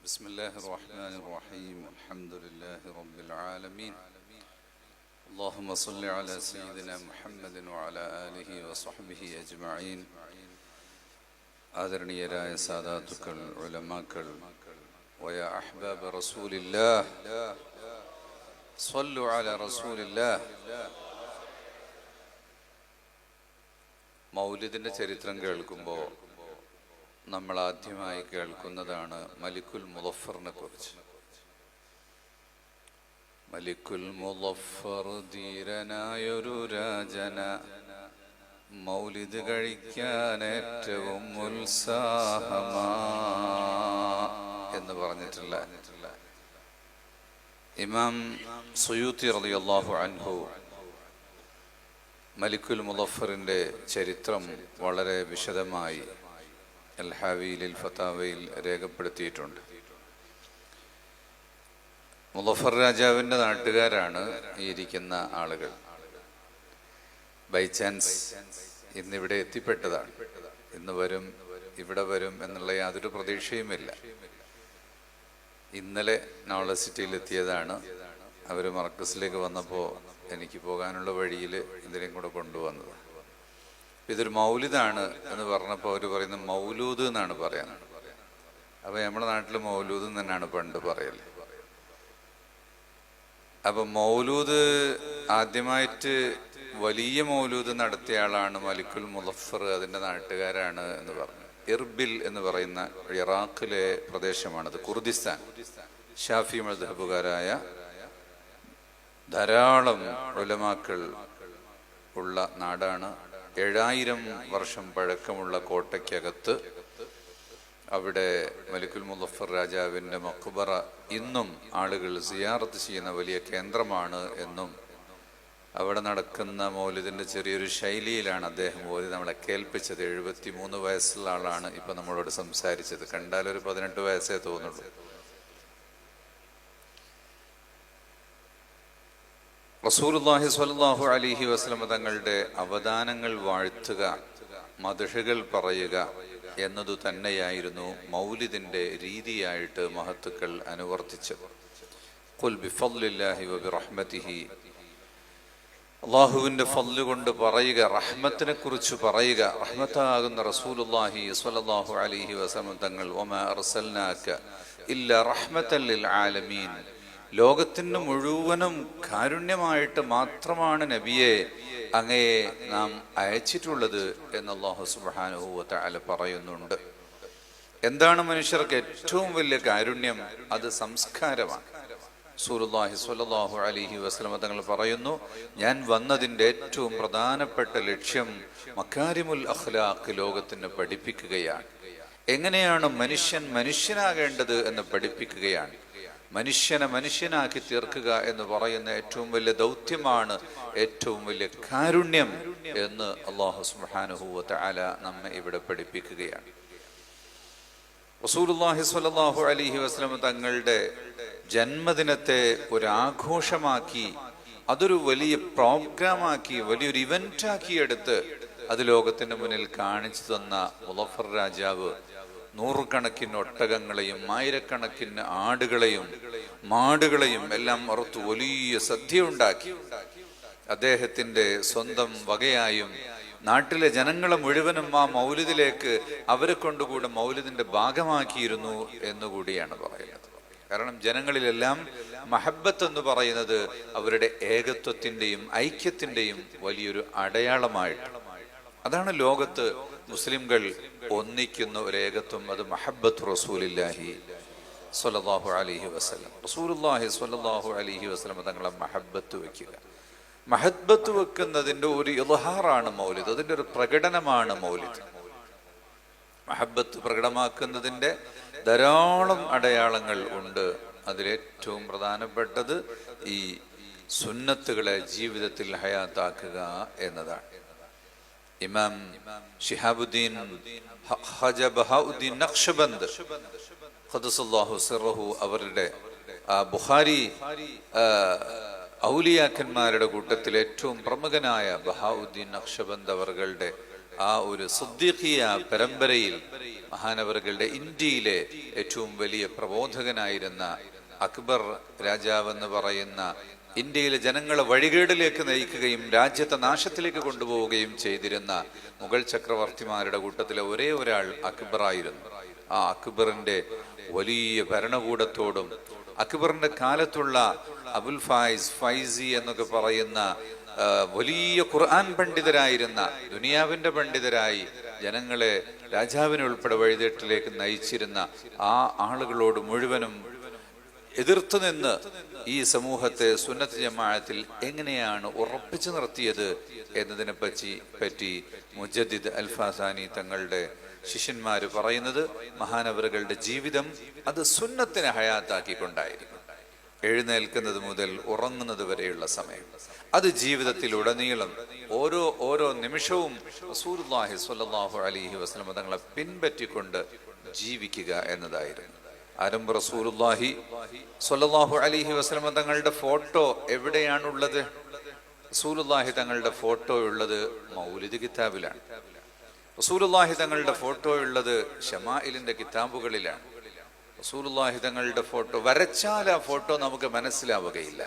بسم الله الرحمن الرحيم الحمد لله رب العالمين اللهم صل على سيدنا محمد وعلى آله وصحبه أجمعين ആദരണീയരായ സാദാത്തുക്കൾ ഉലമാക്കൾ ويا أحباب رسول الله صلوا على رسول الله. മൗലിദിന്റെ ചരിത്രം കേൾക്കുമ്പോൾ നമ്മൾ ആദ്യമായി കേൾക്കുന്നതാണ് മലിക്കുൽ മുളഫറിനെ കുറിച്ച്. മലിക്കുൽ മുളഫർ ധീരനായൊരു രാജന, മൗലിദ് കഴിക്കാൻ ഏറ്റവും ഉത്സാഹമാ എന്ന് പറഞ്ഞിട്ടുള്ള ഇമാം സുയൂത്തി റളിയല്ലാഹു അൻഹു മലിക്കുൽ മുളഫറിന്റെ ചരിത്രം വളരെ വിശദമായി അൽ ഹാവിയിൽ ഫതാവയിൽ രേഖപ്പെടുത്തിയിട്ടുണ്ട്. മുളഫർ രാജാവിൻ്റെ നാട്ടുകാരാണ് ഈ ഇരിക്കുന്ന ആളുകൾ. ബൈ ചാൻസ് ഇന്നിവിടെ എത്തിപ്പെട്ടതാണ്. ഇന്ന് വരും, ഇവിടെ വരും എന്നുള്ള യാതൊരു പ്രതീക്ഷയുമില്ല. ഇന്നലെ നോളജ് സിറ്റിയിൽ എത്തിയതാണ്. അവർ മർക്കസിലേക്ക് വന്നപ്പോൾ എനിക്ക് പോകാനുള്ള വഴിയിൽ ഇതിനെയും കൂടെ കൊണ്ടുവന്നത്. ഇതൊരു മൗലിദാണ് എന്ന് പറഞ്ഞപ്പോൾ അവർ പറയുന്നത് മൗലൂദ് എന്നാണ് പറയാനാണ്. അപ്പൊ നമ്മുടെ നാട്ടിൽ മൗലൂദ് തന്നെയാണ് പണ്ട് പറയല്. അപ്പൊ മൗലൂദ് ആദ്യമായിട്ട് വലിയ മൗലൂദ് നടത്തിയ ആളാണ് മലിക്കുൽ മുളഫർ, അതിന്റെ നാട്ടുകാരാണ് എന്ന് പറഞ്ഞു. ഇർബിൽ എന്ന് പറയുന്ന ഇറാഖിലെ പ്രദേശമാണത്, കുർദിസ്ഥാൻ. ഷാഫി മദ്ഹബുകാരായ ധാരാളം ഉലമാക്കൾ ഉള്ള നാടാണ്. 7000 വർഷം പഴക്കമുള്ള കോട്ടയ്ക്കകത്ത് അവിടെ മലിക്കുൽ മുളഫർ രാജാവിൻ്റെ മഖ്ബറ ഇന്നും ആളുകൾ സിയാറത്ത് ചെയ്യുന്ന വലിയ കേന്ദ്രമാണ് എന്നും അവിടെ നടക്കുന്ന മൗലിദിൻ്റെ ചെറിയൊരു ശൈലിയിലാണ് അദ്ദേഹം മൗലിദ് നമ്മളെ കേൾപ്പിച്ചത്. 73 വയസ്സുള്ള ആളാണ് ഇപ്പം നമ്മളോട് സംസാരിച്ചത്. കണ്ടാലൊരു 18 വയസ്സേ തോന്നുള്ളൂ. റസൂലുള്ളാഹി സ്വല്ലല്ലാഹു അലൈഹി വസല്ലം തങ്ങളുടെ അവദാനങ്ങൾ വാഴ്ത്തുക, മദ്ഹുകൾ പറയുക എന്നതു തന്നെയായിരുന്നു മൗലിദിന്റെ രീതിയായിട്ട് മഹത്തുക്കൾ അനുവർത്തിച്ചത്. ഖുൽ ബിഫദ്ലില്ലാഹി വബിറഹ്മതിഹി, അല്ലാഹുവിന്റെ ഫദ്ല് കൊണ്ട് പറയുക, റഹ്മത്തിനെ കുറിച്ച് പറയുക. റഹ്മത്താകുന്ന റസൂലുള്ളാഹി സ്വല്ലല്ലാഹു അലൈഹി വസല്ലം തങ്ങൾ വമാ അർസൽനാക ഇല്ലാ റഹ്മത്തൻ ലിൽ ആലമീൻ, ലോകത്തിന് മുഴുവനും കാരുണ്യമായിട്ട് മാത്രമാണ് നബിയെ അങ്ങയെ നാം അയച്ചിട്ടുള്ളത് എന്ന് അല്ലാഹു സുബ്ഹാനഹു വ തആല പറയുന്നുണ്ട്. എന്താണ് മനുഷ്യർക്ക് ഏറ്റവും വലിയ കാരുണ്യം? അത് സംസ്കാരമാണ്. റസൂലുള്ളാഹി സ്വല്ലല്ലാഹു അലൈഹി വസല്ലം തങ്ങൾ പറയുന്നു, ഞാൻ വന്നതിൻ്റെ ഏറ്റവും പ്രധാനപ്പെട്ട ലക്ഷ്യം മക്കാരിമുൽ അഖ്ലാഖ് ലോകത്തിന് പഠിപ്പിക്കുകയാണ്. എങ്ങനെയാണ് മനുഷ്യൻ മനുഷ്യനാകേണ്ടത് എന്ന് പഠിപ്പിക്കുകയാണ്. മനുഷ്യനെ മനുഷ്യനാക്കി തീർക്കുക എന്ന് പറയുന്ന ഏറ്റവും വലിയ ദൗത്യമാണ് ഏറ്റവും വലിയ കാരുണ്യം എന്ന് അല്ലാഹു സുബ്ഹാനഹു വ തആല നമ്മെ ഇവിടെ പഠിപ്പിക്കുകയാണ്. റസൂലുള്ളാഹി സ്വല്ലല്ലാഹു അലൈഹി വസല്ലം തങ്ങളുടെ ജന്മദിനത്തെ ഒരു ആഘോഷമാക്കി, അതൊരു വലിയ പ്രോഗ്രാമാക്കി, വലിയൊരു ഇവന്റാക്കി എടുത്ത് അത് ലോകത്തിന്റെ മുന്നിൽ കാണിച്ചു തന്ന മുളഫർ രാജാവ് നൂറുകണക്കിന് ഒട്ടകങ്ങളെയും 1000കണക്കിന് ആടുകളെയും മാടുകളെയും എല്ലാം അറുത്ത് വലിയ സദ്യ ഉണ്ടാക്കി അദ്ദേഹത്തിന്റെ സ്വന്തം വകയായും നാട്ടിലെ ജനങ്ങളെ മുഴുവനും ആ മൗലിദിലേക്ക് അവരെ കൊണ്ടുകൂടെ മൗലിദിന്റെ ഭാഗമാക്കിയിരുന്നു എന്നുകൂടിയാണ് പറയുന്നത്. കാരണം ജനങ്ങളിലെല്ലാം മഹബ്ബത്ത് എന്ന് പറയുന്നത് അവരുടെ ഏകത്വത്തിന്റെയും ഐക്യത്തിന്റെയും വലിയൊരു അടയാളമായിട്ട്. അതാണ് ലോകത്ത് മുസ്ലിംകൾ ഒന്നിക്കുന്ന ഒരു ഏകത്വം. അത് മഹബ്ബത്ത് റസൂലില്ലാഹി സ്വല്ലല്ലാഹു അലൈഹി വസല്ലം. റസൂലുള്ളാഹി സ്വല്ലല്ലാഹു അലൈഹി വസല്ലം തങ്ങളെ മഹബ്ബത്ത് വെക്കുക. മഹബ്ബത്ത് വെക്കുന്നതിൻ്റെ ഒരു ഇൽഹാറാണ് മൗലിദ്, അതിൻ്റെ ഒരു പ്രകടനമാണ് മൗലിദ്. മഹബ്ബത്ത് പ്രകടമാക്കുന്നതിൻ്റെ ധാരാളം അടയാളങ്ങൾ ഉണ്ട്. അതിലേറ്റവും പ്രധാനപ്പെട്ടത് ഈ സുന്നത്തുകളെ ജീവിതത്തിൽ ഹയാത്താക്കുക എന്നതാണ്. ഇമാം ശിഹാബുദ്ദീൻ ഖാജ ബഹാഉദ്ദീൻ നഖ്ശബന്ദ് ഖദ്ദസല്ലാഹു സിർറഹു അവരുടെ ബുഖാരി ഔലിയാക്കന്മാരുടെ കൂട്ടത്തിൽ ഏറ്റവും പ്രമുഖനായ ബഹാഉദ്ദീൻ നഖ്ശബന്ദ് അവരുടെ ആ ഒരു സിദ്ദീഖിയ പരമ്പരയിൽ മഹാനവറുകളുടെ ഇന്ത്യയിലെ ഏറ്റവും വലിയ പ്രബോധകനായിരുന്ന അക്ബർ രാജാവെന്ന് പറയുന്ന, ഇന്ത്യയിലെ ജനങ്ങളെ വഴികേടിലേക്ക് നയിക്കുകയും രാജ്യത്തെ നാശത്തിലേക്ക് കൊണ്ടുപോവുകയും ചെയ്തിരുന്ന മുഗൾ ചക്രവർത്തിമാരുടെ കൂട്ടത്തിലെ ഒരേ ഒരാൾ അക്ബറായിരുന്നു. ആ അക്ബറിന്റെ വലിയ ഭരണകൂടത്തോടും അക്ബറിന്റെ കാലത്തുള്ള അബുൽ ഫൈസി എന്നൊക്കെ പറയുന്ന വലിയ ഖുർആൻ പണ്ഡിതരായിരുന്ന, ദുനിയാവിന്റെ പണ്ഡിതരായി ജനങ്ങളെ, രാജാവിനെ ഉൾപ്പെടെ വഴിതെട്ടിലേക്ക് നയിച്ചിരുന്ന ആ ആളുകളോട് മുഴുവനും എതിർത്തു നിന്ന് ഈ സമൂഹത്തെ സുന്നത്ത് ജമാഅത്തിൽ എങ്ങനെയാണ് ഉറപ്പിച്ചു നിർത്തിയത് എന്നതിനെ പറ്റി മുജദ്ദിദ് അൽഫാസാനി തങ്ങളുടെ ശിഷ്യന്മാര് പറയുന്നത്, മഹാനവറുകളുടെ ജീവിതം അത് സുന്നത്തിനെ ഹയാത്താക്കിക്കൊണ്ടായിരിക്കും. എഴുന്നേൽക്കുന്നത് മുതൽ ഉറങ്ങുന്നത് വരെയുള്ള സമയം, അത് ജീവിതത്തിലുടനീളം ഓരോ നിമിഷവും റസൂലുള്ളാഹി സ്വല്ലല്ലാഹു അലൈഹി വസല്ലം തങ്ങളെ പിൻപറ്റിക്കൊണ്ട് ജീവിക്കുക എന്നതായിരുന്നു. ആരംഭ റസൂലുള്ളാഹി സ്വല്ലല്ലാഹു അലൈഹി വസല്ലം തങ്ങളുടെ ഫോട്ടോ എവിടെയാണുള്ളത്? റസൂലുള്ളാഹി തങ്ങളുടെ ഫോട്ടോ ഉള്ളത് മൗലിദ് കിതാബിലാണ്. റസൂലുള്ളാഹി തങ്ങളുടെ ഫോട്ടോ ഉള്ളത് ശമാഇലിന്റെ കിതാബുകളിലാണ്. റസൂലുള്ളാഹി തങ്ങളുടെ ഫോട്ടോ വരച്ചാൽ ആ ഫോട്ടോ നമുക്ക് മനസ്സിലാവുകയില്ല,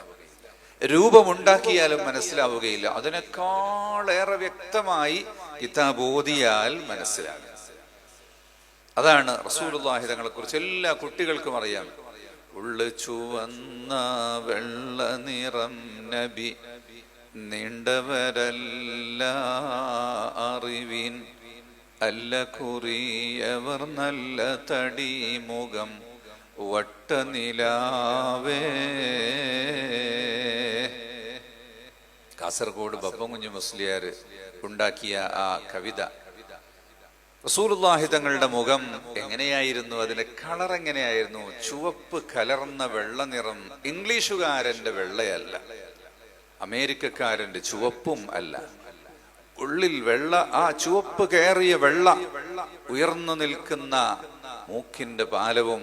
രൂപമുണ്ടാക്കിയാലും മനസ്സിലാവുകയില്ല. അതിനേക്കാളേറെ വ്യക്തമായി കിതാബ് ഓതിയാൽ മനസ്സിലാകും. അതാണ് റസൂലുള്ളാഹി തങ്ങളെ കുറിച്ച് എല്ലാ കുട്ടികൾക്കും അറിയാം. ഉള്ളു ചുവന്ന വെള്ള നിറം നബി, നീണ്ടവരല്ല അറിവിൻ, അല്ല കുറിയവർ നല്ല തടി മുഖം, വട്ടനിലാവേ. കാസർഗോഡ് ബപ്പംകുഞ്ഞ് മുസ്ലിയാർ ഉണ്ടാക്കിയ ആ കവിത, റസൂലുള്ളാഹി തങ്ങളുടെ മുഖം എങ്ങനെയായിരുന്നു, അതിന്റെ കളർ എങ്ങനെയായിരുന്നു? ചുവപ്പ് കലർന്ന വെള്ള നിറം. ഇംഗ്ലീഷുകാരന്റെ വെള്ളയല്ല, അമേരിക്കക്കാരന്റെ ചുവപ്പും അല്ല, ഉള്ളിൽ വെള്ള, ആ ചുവപ്പ് കയറിയ വെള്ള, ഉയർന്നു നിൽക്കുന്ന മൂക്കിന്റെ പാലവും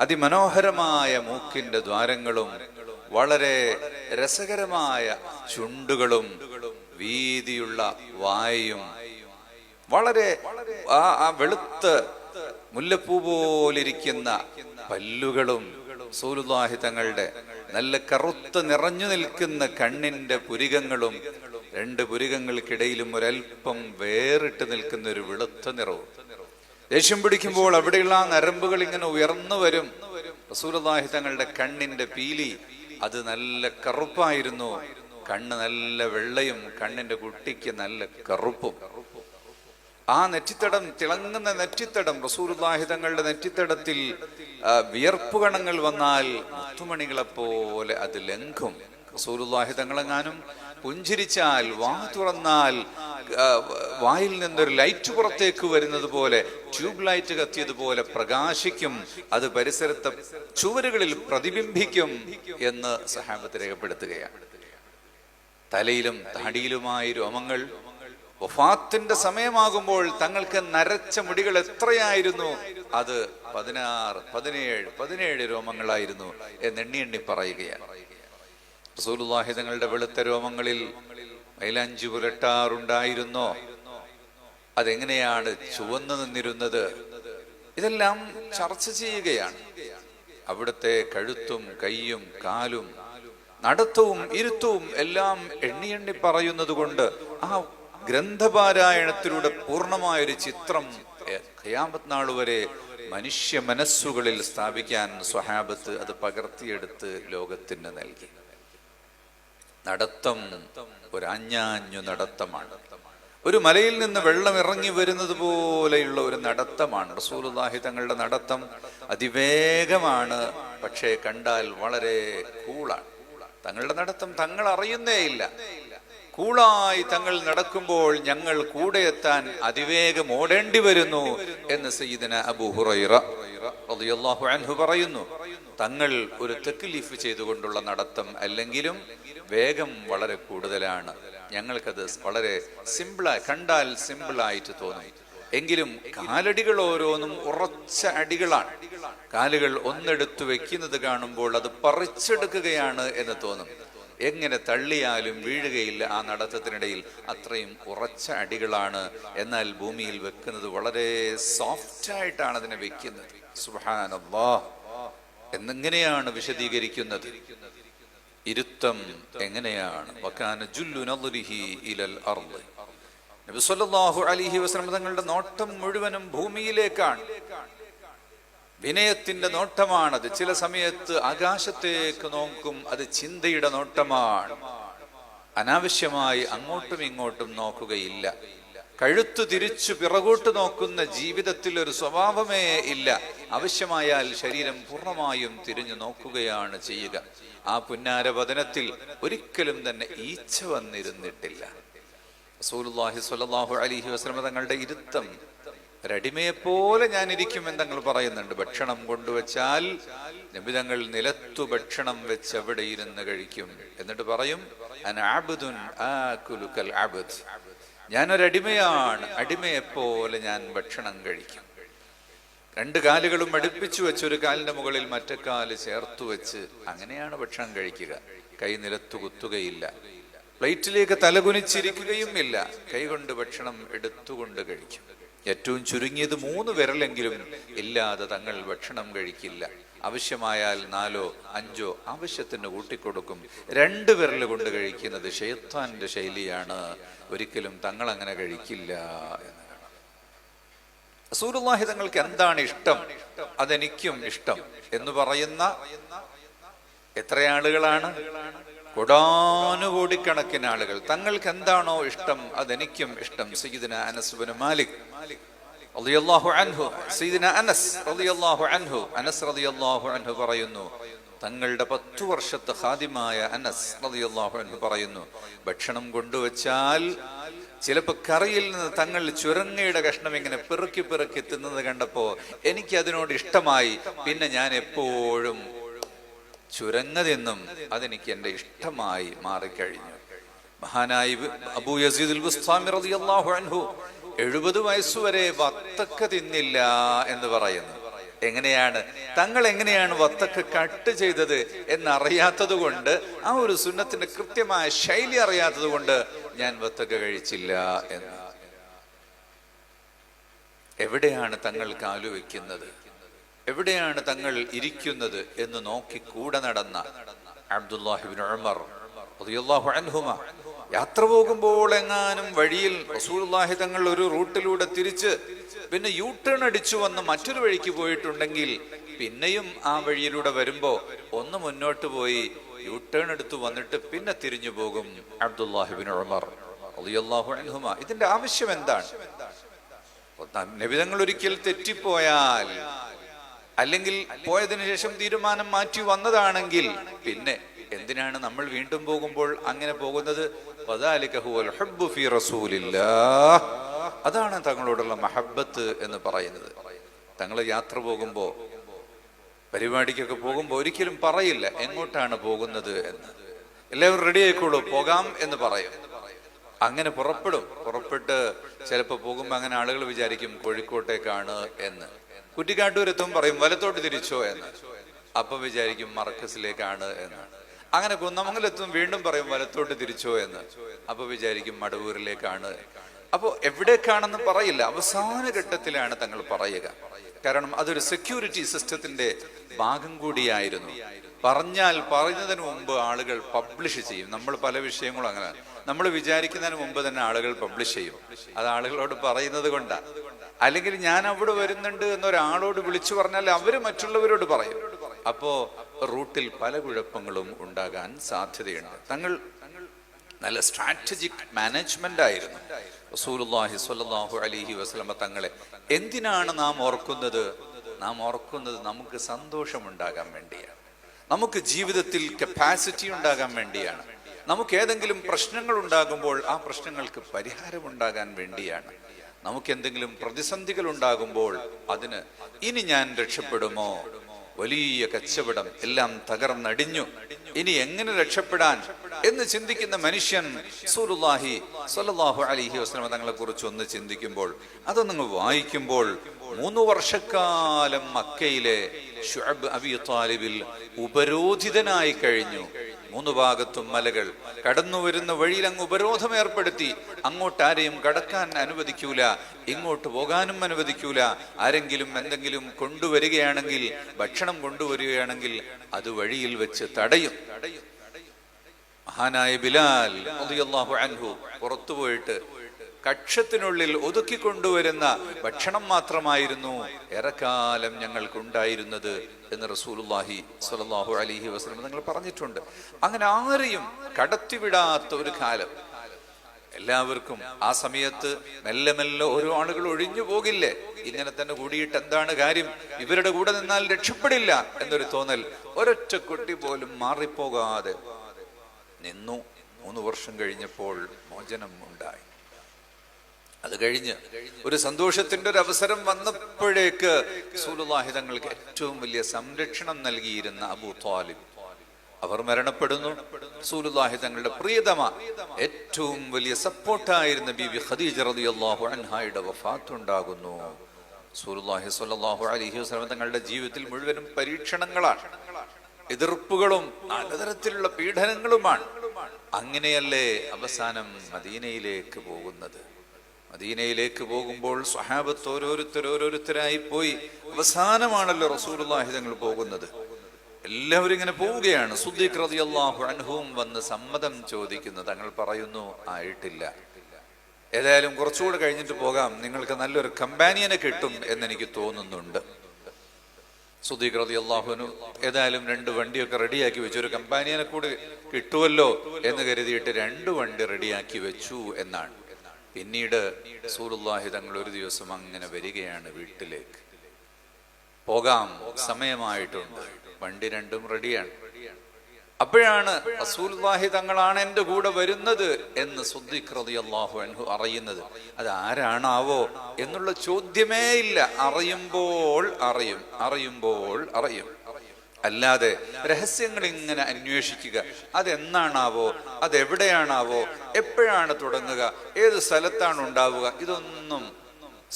അതിമനോഹരമായ മൂക്കിന്റെ ദ്വാരങ്ങളും വളരെ രസകരമായ ചുണ്ടുകളും വീതിയുള്ള വായും വളരെ ആ വെളുത്ത് മുല്ലപ്പൂ പോലിരിക്കുന്ന പല്ലുകളും റസൂലുള്ളാഹി തങ്ങളുടെ നല്ല കറുത്ത് നിറഞ്ഞു നിൽക്കുന്ന കണ്ണിന്റെ പുരികങ്ങളും, രണ്ട് പുരികങ്ങൾക്കിടയിലും ഒരൽപ്പം വേറിട്ട് നിൽക്കുന്ന ഒരു വെളുത്ത നിറവും. ദേഷ്യം പിടിക്കുമ്പോൾ അവിടെയുള്ള ആ നരമ്പുകൾ ഇങ്ങനെ ഉയർന്നു വരും. റസൂലുള്ളാഹി തങ്ങളുടെ കണ്ണിന്റെ പീലി അത് നല്ല കറുപ്പായിരുന്നു, കണ്ണ് നല്ല വെള്ളയും കണ്ണിന്റെ കുട്ടിക്ക് നല്ല കറുപ്പും. ആ നെറ്റിത്തടം, തിളങ്ങുന്ന നെറ്റിത്തടം, റസൂലുള്ളാഹി തങ്ങളുടെ നെറ്റിത്തടത്തിൽ വിയർപ്പ് കണങ്ങൾ വന്നാൽ മുത്തുമണികളെ പോലെ അത് ലംഘും. റസൂലുള്ളാഹി തങ്ങളെങ്ങാനും പുഞ്ചിരിച്ചാൽ, വാ തുറന്നാൽ വായിൽ നിന്നൊരു ലൈറ്റ് പുറത്തേക്ക് വരുന്നത് പോലെ, ട്യൂബ് ലൈറ്റ് കത്തിയതുപോലെ പ്രകാശിക്കും, അത് പരിസരത്തെ ചുവരുകളിൽ പ്രതിബിംബിക്കും എന്ന് സഹാബത്ത് രേഖപ്പെടുത്തുകയാണ്. തലയിലും താടിയിലുമായി രോമങ്ങൾ. വഫാത്തിന്റെ സമയമാകുമ്പോൾ തങ്ങൾക്ക് നരച്ച മുടികൾ എത്രയായിരുന്നു? അത് 16, 17, 17 രോമങ്ങളായിരുന്നു എന്നെണ്ണി എണ്ണി പറയുകയാണ്. റസൂലുള്ളാഹി തങ്ങളുടെ വെളുത്ത രോമങ്ങളിൽ മൈലാഞ്ചി പുരട്ടാറുണ്ടായിരുന്നോ? അതെങ്ങനെയാണ് ചുവന്നു നിന്നിരുന്നത്? ഇതെല്ലാം ചർച്ച ചെയ്യുകയാണ്. അവിടുത്തെ കഴുത്തും കയ്യും കാലും നടത്തവും ഇരുത്തവും എല്ലാം എണ്ണി എണ്ണി പറയുന്നത് കൊണ്ട് ആ ഗ്രന്ഥപാരായണത്തിലൂടെ പൂർണ്ണമായൊരു ചിത്രം ഖിയാമത്ത് നാൾ വരെ മനുഷ്യ മനസ്സുകളിൽ സ്ഥാപിക്കാൻ സ്വഹാബത്ത് അത് പകർത്തിയെടുത്ത് ലോകത്തിന് നൽകി. നടത്തം ഒരു അഞ്ഞാഞ്ഞു നടത്തമാണ്. ഒരു മലയിൽ നിന്ന് വെള്ളം ഇറങ്ങി വരുന്നത് പോലെയുള്ള ഒരു നടത്തമാണ് റസൂലുള്ളാഹി തങ്ങളുടെ നടത്തം. അതിവേഗമാണ്, പക്ഷേ കണ്ടാൽ വളരെ കൂളാണ്. തങ്ങളുടെ നടത്തം തങ്ങൾ അറിയുന്നേയില്ല. കൂളായി തങ്ങൾ നടക്കുമ്പോൾ ഞങ്ങൾ കൂടെ എത്താൻ അതിവേഗം ഓടേണ്ടി വരുന്നു എന്ന് സയ്യിദന അബൂ ഹുറൈറ റളിയല്ലാഹു അൻഹു പറയുന്നു. തങ്ങൾ ഒരു തക്ലീഫ് ചെയ്തുകൊണ്ടുള്ള നടത്തം അല്ലെങ്കിലും വേഗം വളരെ കൂടുതലാണ്. ഞങ്ങൾക്കത് വളരെ സിമ്പിളായി, കണ്ടാൽ സിമ്പിളായിട്ട് തോന്നും. എങ്കിലും കാലടികൾ ഓരോന്നും ഉറച്ച അടികളാണ്. കാലുകൾ ഒന്നെടുത്തു വെക്കുന്നത് കാണുമ്പോൾ അത് പറിച്ചെടുക്കുകയാണ് എന്ന് തോന്നും. എങ്ങനെ തള്ളിയാലും വീഴുകയില്ല ആ നടത്തത്തിനിടയിൽ. അത്രയും ഉറച്ച അടികളാണ്. എന്നാൽ ഭൂമിയിൽ വെക്കുന്നത് വളരെ സോഫ്റ്റായിട്ടാണ് അതിനെ വെക്കുന്നത്. സുബ്ഹാനല്ലാഹ്. എന്നെങ്ങനെയാണ് വിശദീകരിക്കുന്നത്? ഇരുത്തം എങ്ങനെയാണ്? വകാന ജുല്ലു നദ്രിഹി ഇലൽ അർള്. നബി സല്ലല്ലാഹു അലൈഹി വസല്ലം തങ്ങളുടെ നോട്ടം മുഴുവനും ഭൂമിയിലേക്കാണ്. വിനയത്തിന്റെ നോട്ടമാണത്. ചില സമയത്ത് ആകാശത്തേക്ക് നോക്കും, അത് ചിന്തയുടെ നോട്ടമാണ്. അനാവശ്യമായി അങ്ങോട്ടും ഇങ്ങോട്ടും നോക്കുകയില്ല. കഴുത്തു തിരിച്ചു പിറകോട്ട് നോക്കുന്ന ജീവിതത്തിൽ ഒരു സ്വഭാവമേ ഇല്ല. ആവശ്യമായാൽ ശരീരം പൂർണ്ണമായും തിരിഞ്ഞു നോക്കുകയാണ് ചെയ്യുക. ആ പുന്നാരവദനത്തിൽ ഒരിക്കലും തന്നെ ഈച്ച വന്നിരുന്നിട്ടില്ല. റസൂലുള്ളാഹി സ്വല്ലല്ലാഹു അലൈഹി വസല്ലം തങ്ങളുടെ ഇരുത്തം ഒരടിമയെപ്പോലെ ഞാൻ ഇരിക്കുമെന്ന് തങ്ങൾ പറയുന്നുണ്ട്. ഭക്ഷണം കൊണ്ടുവച്ചാൽ നബി തങ്ങൾ നിലത്തു ഭക്ഷണം വെച്ച് അവിടെ ഇരുന്ന് കഴിക്കും. എന്നിട്ട് പറയും, അന അബ്ദുൻ ആകുലു കൽ അബ്ദ്. ഞാനൊരടിമയാണ്, അടിമയെപ്പോലെ ഞാൻ ഭക്ഷണം കഴിക്കും. രണ്ട് കാലുകളും അടുപ്പിച്ചു വെച്ച് ഒരു കാലിന്റെ മുകളിൽ മറ്റേ കാല് ചേർത്തു വെച്ച് അങ്ങനെയാണ് ഭക്ഷണം കഴിക്കുക. കൈ നിലത്തു കുത്തുകയില്ല, പ്ലേറ്റിലേക്ക് തലകുനിച്ചിരിക്കുകയും ഇല്ല. കൈകൊണ്ട് ഭക്ഷണം എടുത്തുകൊണ്ട് കഴിക്കും. ഏറ്റവും ചുരുങ്ങിയത് 3 വിരലെങ്കിലും ഇല്ലാതെ തങ്ങൾ ഭക്ഷണം കഴിക്കില്ല. ആവശ്യമായാൽ 4 5 ആവശ്യത്തിന് കൂട്ടിക്കൊടുക്കും. 2 വിരൽ കൊണ്ട് കഴിക്കുന്നത് ശൈത്താന്റെ ശൈലിയാണ്. ഒരിക്കലും തങ്ങൾ അങ്ങനെ കഴിക്കില്ല എന്നാണ്. റസൂലുള്ളാഹി തങ്ങൾക്ക് എന്താണ് ഇഷ്ടം, അതെനിക്കും ഇഷ്ടം എന്ന് പറയുന്ന എത്ര ആളുകളാണ്? കോടാനുകോടിക്കണക്കിന് ആളുകൾ. തങ്ങൾക്ക് എന്താണോ ഇഷ്ടം അതെനിക്കും ഇഷ്ടം. സയ്യിദുന അനസ് ഇബ്നു മാലിക് റളിയല്ലാഹു അൻഹു, സയ്യിദുന അനസ് റളിയല്ലാഹു അൻഹു, അനസ് റളിയല്ലാഹു അൻഹു പറയുന്നു, തങ്ങളുടെ 10 വർഷത്തെ ഖാദിമായ അനസ് റളിയല്ലാഹു അൻഹു പറയുന്നു, ഭക്ഷണം കൊണ്ടുവച്ചാൽ ചിലപ്പോൾ കറിയിൽ നിന്ന് തങ്ങൾ ചുരങ്ങയുടെ കഷ്ണം ഇങ്ങനെ പെറുക്കി പെറുക്കി തിന്നത് കണ്ടപ്പോ എനിക്ക് അതിനോട് ഇഷ്ടമായി. പിന്നെ ഞാൻ എപ്പോഴും ചുരങ്ങ തിന്നും. അതെനിക്ക് എന്റെ ഇഷ്ടമായി മാറിക്കഴിഞ്ഞു. മഹാനായ അബൂ യസീദ് അൽ ബുസ്താമി റളിയല്ലാഹു അൻഹു 70 വയസ്സുവരെ വത്തക്ക തിന്നില്ല എന്ന് പറയുന്നു. എങ്ങനെയാണ് തങ്ങൾ എങ്ങനെയാണ് വത്തക്ക കട്ട് ചെയ്തത് എന്നറിയാത്തത് കൊണ്ട്, ആ ഒരു സുന്നത്തിന്റെ കൃത്യമായ ശൈലി അറിയാത്തത് കൊണ്ട് ഞാൻ വത്തക്ക കഴിച്ചില്ല എന്ന്. എവിടെയാണ് തങ്ങൾ കാലുവെക്കുന്നത്, എവിടെയാണ് തങ്ങൾ ഇരിക്കുന്നത് എന്ന് നോക്കി കൂടെ നടന്ന അബ്ദുല്ലാഹി ഇബ്നു ഉമർ റളിയല്ലാഹു അൻഹുമ യാത്ര പോകുമ്പോൾ എങ്ങാനും വഴിയിൽ റസൂലുള്ളാഹി തങ്ങൾ ഒരു റൂട്ടിലൂടെ തിരിച്ച് പിന്നെ യു ടേൺ അടിച്ചു വന്ന് മറ്റൊരു വഴിക്ക് പോയിട്ടുണ്ടെങ്കിൽ പിന്നെയും ആ വഴിയിലൂടെ വരുമ്പോ ഒന്ന് മുന്നോട്ട് പോയി യു ടേൺ എടുത്തു വന്നിട്ട് പിന്നെ തിരിഞ്ഞു പോകും അബ്ദുല്ലാഹി ഇബ്നു ഉമർ റളിയല്ലാഹു അൻഹുമ. ഇതിന്റെ ആവശ്യം എന്താണ്? നബി തങ്ങൾ ഒരിക്കൽ തെറ്റിപ്പോയാൽ, അല്ലെങ്കിൽ പോയതിനു ശേഷം തീരുമാനം മാറ്റി വന്നതാണെങ്കിൽ പിന്നെ എന്തിനാണ് നമ്മൾ വീണ്ടും പോകുമ്പോൾ അങ്ങനെ പോകുന്നത്? അതാണ് തങ്ങളോടുള്ള മഹബത്ത് എന്ന് പറയുന്നത്. തങ്ങൾ യാത്ര പോകുമ്പോ, പരിപാടിക്കൊക്കെ പോകുമ്പോ ഒരിക്കലും പറയില്ല എങ്ങോട്ടാണ് പോകുന്നത് എന്ന്. എല്ലാവരും റെഡി ആയിക്കോളൂ, പോകാം എന്ന് പറയും. അങ്ങനെ പുറപ്പെട്ട് ചിലപ്പോ പോകുമ്പോ അങ്ങനെ ആളുകൾ വിചാരിക്കും കോഴിക്കോട്ടേക്കാണ് എന്ന്. കുറ്റിക്കാട്ടൂരെത്തും പറയും വലത്തോട്ട് തിരിച്ചോ എന്ന്. അപ്പൊ വിചാരിക്കും മർക്കസിലേക്കാണ് എന്ന്. അങ്ങനെ കുന്നമംഗലത്തും വീണ്ടും പറയും വലത്തോട്ട് തിരിച്ചോ എന്ന്. അപ്പൊ വിചാരിക്കും മടവൂരിലേക്കാണ്. അപ്പോ എവിടേക്കാണെന്ന് പറയില്ല, അവസാന ഘട്ടത്തിലാണ് തങ്ങൾ പറയുക. കാരണം അതൊരു സെക്യൂരിറ്റി സിസ്റ്റത്തിന്റെ ഭാഗം കൂടിയായിരുന്നു. പറഞ്ഞാൽ പറയുന്നതിന് മുമ്പ് ആളുകൾ പബ്ലിഷ് ചെയ്യും. നമ്മൾ പല വിഷയങ്ങളും അങ്ങനെ നമ്മൾ വിചാരിക്കുന്നതിന് മുമ്പ് തന്നെ ആളുകൾ പബ്ലിഷ് ചെയ്യും. അത് ആളുകളോട് പറയുന്നത് കൊണ്ടാ. അല്ലെങ്കിൽ ഞാൻ അവിടെ വരുന്നുണ്ട് എന്നൊരാളോട് വിളിച്ചു പറഞ്ഞാൽ അവര് മറ്റുള്ളവരോട് പറയും. അപ്പോ റൂട്ടിൽ പല കുഴപ്പങ്ങളും ഉണ്ടാകാൻ സാധ്യതയുണ്ട്. തങ്ങൾ നല്ല സ്ട്രാറ്റജിക് മാനേജ്മെന്റ് ആയിരുന്നു. റസൂലുള്ളാഹി സ്വല്ലല്ലാഹു അലൈഹി വസല്ലമ തങ്ങളെ എന്തിനാണ് നാം ഓർക്കുന്നത്? നാം ഓർക്കുന്നത് നമുക്ക് സന്തോഷമുണ്ടാകാൻ വേണ്ടിയാണ്, നമുക്ക് ജീവിതത്തിൽ കപ്പാസിറ്റി ഉണ്ടാകാൻ വേണ്ടിയാണ്, നമുക്ക് ഏതെങ്കിലും പ്രശ്നങ്ങൾ ഉണ്ടാകുമ്പോൾ ആ പ്രശ്നങ്ങൾക്ക് പരിഹാരമുണ്ടാകാൻ വേണ്ടിയാണ്, നമുക്ക് എന്തെങ്കിലും പ്രതിസന്ധികൾ ഉണ്ടാകുമ്പോൾ അതിന് ഇനി ഞാൻ രക്ഷപ്പെടുമോ, വലിയ കച്ചവടം എല്ലാം തകർന്നടിഞ്ഞു, ഇനി എങ്ങനെ രക്ഷപ്പെടാൻ എന്ന് ചിന്തിക്കുന്ന മനുഷ്യൻ റസൂലുള്ളാഹി സ്വല്ലല്ലാഹു അലൈഹി വസല്ലം തങ്ങളെ കുറിച്ച് ഒന്ന് ചിന്തിക്കുമ്പോൾ, അതൊന്ന് വായിക്കുമ്പോൾ 3 വർഷക്കാലം മക്കയിലെ ശുഅബ് അബി താലിബിൽ ഉപരോധിതനായി കഴിഞ്ഞു. മൂന്ന് ഭാഗത്തും മലകൾ. കടന്നു വരുന്ന വഴിയിൽ അങ്ങ് ഉപരോധം ഏർപ്പെടുത്തി. അങ്ങോട്ട് ആരെയും കടക്കാൻ അനുവദിക്കൂല, ഇങ്ങോട്ട് പോകാനും അനുവദിക്കൂല. ആരെങ്കിലും എന്തെങ്കിലും കൊണ്ടുവരികയാണെങ്കിൽ, ഭക്ഷണം കൊണ്ടുവരികയാണെങ്കിൽ അത് വഴിയിൽ വെച്ച് തടയും. മഹാനായ ബിലാൽ റളിയല്ലാഹു അൻഹു പുറത്തുപോയിട്ട് കക്ഷത്തിനുള്ളിൽ ഒതുക്കിക്കൊണ്ടുവരുന്ന ഭക്ഷണം മാത്രമായിരുന്നു ഏറെക്കാലം ഞങ്ങൾക്കുണ്ടായിരുന്നത് എന്ന് റസൂലുള്ളാഹി സ്വല്ലല്ലാഹു അലൈഹി വസല്ലം തങ്ങൾ പറഞ്ഞിട്ടുണ്ട്. അങ്ങനെ ആരെയും കടത്തിവിടാത്ത ഒരു കാലം. എല്ലാവർക്കും ആ സമയത്ത് മെല്ലെ മെല്ലെ ഓരോ ആളുകൾ ഒഴിഞ്ഞു പോകില്ലേ? ഇങ്ങനെ തന്നെ കൂടിയിട്ട് എന്താണ് കാര്യം, ഇവരുടെ കൂടെ നിന്നാൽ രക്ഷപ്പെടില്ല എന്നൊരു തോന്നൽ. ഒരൊറ്റ കുട്ടി പോലും മാറിപ്പോകാതെ നിന്നു. 3 വർഷം കഴിഞ്ഞപ്പോൾ മോചനം ഉണ്ടായി. അത് കഴിഞ്ഞ് ഒരു സന്തോഷത്തിന്റെ ഒരു അവസരം വന്നപ്പോഴേക്ക് റസൂലുള്ളാഹി തങ്ങൾക്ക് ഏറ്റവും വലിയ സംരക്ഷണം നൽകിയിരുന്ന അബൂ ത്വാലിബ് അവർ മരണപ്പെടുന്നു. റസൂലുള്ളാഹി തങ്ങളുടെ പ്രിയതമ, ഏറ്റവും വലിയ സപ്പോർട്ടായിരുന്ന ബീബി ഖദീജ റളിയല്ലാഹു അൻഹായുടെ വഫാത്ത് ഉണ്ടാകുന്നു. റസൂലുള്ളാഹി സ്വല്ലല്ലാഹു അലൈഹി വസല്ലം തങ്ങളുടെ ജീവിതത്തിൽ മുഴുവനും പരീക്ഷണങ്ങളാണ്, എതിർപ്പുകളും പലതരത്തിലുള്ള പീഡനങ്ങളുമാണ്. അങ്ങനെയല്ലേ അവസാനം മദീനയിലേക്ക് പോകുന്നത്. മദീനയിലേക്ക് പോകുമ്പോൾ സ്വഹാബത്ത് ഓരോരുത്തരായി പോയി. അവസാനമാണല്ലോ റസൂലുള്ളാഹി തങ്ങൾ പോകുന്നത്. എല്ലാവരും ഇങ്ങനെ പോവുകയാണ്. സിദ്ദീഖ് റളിയല്ലാഹു അൻഹുവും വന്ന് സമ്മതം ചോദിക്കുന്നു. തങ്ങൾ പറയുന്നു, ആയിട്ടില്ല, ഏതായാലും കുറച്ചുകൂടെ കഴിഞ്ഞിട്ട് പോകാം, നിങ്ങൾക്ക് നല്ലൊരു കമ്പാനിയനെ കിട്ടും എന്നെനിക്ക് തോന്നുന്നുണ്ട്. സിദ്ദീഖ് റളിയല്ലാഹു അൻഹു ഏതായാലും 2 വണ്ടിയൊക്കെ റെഡിയാക്കി വെച്ചു. ഒരു കമ്പാനിയനെ കൂടി കിട്ടുമല്ലോ എന്ന് കരുതിയിട്ട് 2 വണ്ടി റെഡിയാക്കി വെച്ചു എന്നാണ്. പിന്നീട് റസൂലുള്ളാഹി തങ്ങൾ ഒരു ദിവസം അങ്ങനെ വരികയാണ് വീട്ടിലേക്ക്. പോകാം, സമയമായിട്ടുണ്ട്. വണ്ടി 2ഉം റെഡിയാണ്. അപ്പോഴാണ് റസൂലുള്ളാഹി തങ്ങളാണ് എൻ്റെ കൂടെ വരുന്നത് എന്ന് സിദ്ദീഖ് റളിയല്ലാഹു അൻഹു അറിയുന്നത്. അത് ആരാണാവോ എന്നുള്ള ചോദ്യമേ ഇല്ല. അറിയുമ്പോൾ അറിയും. അല്ലാതെ രഹസ്യങ്ങൾ ഇങ്ങനെ അന്വേഷിക്കുക, അതെന്നാണാവോ, അതെവിടെയാണാവോ, എപ്പോഴാണ് തുടങ്ങുക, ഏത് സ്ഥലത്താണ് ഉണ്ടാവുക, ഇതൊന്നും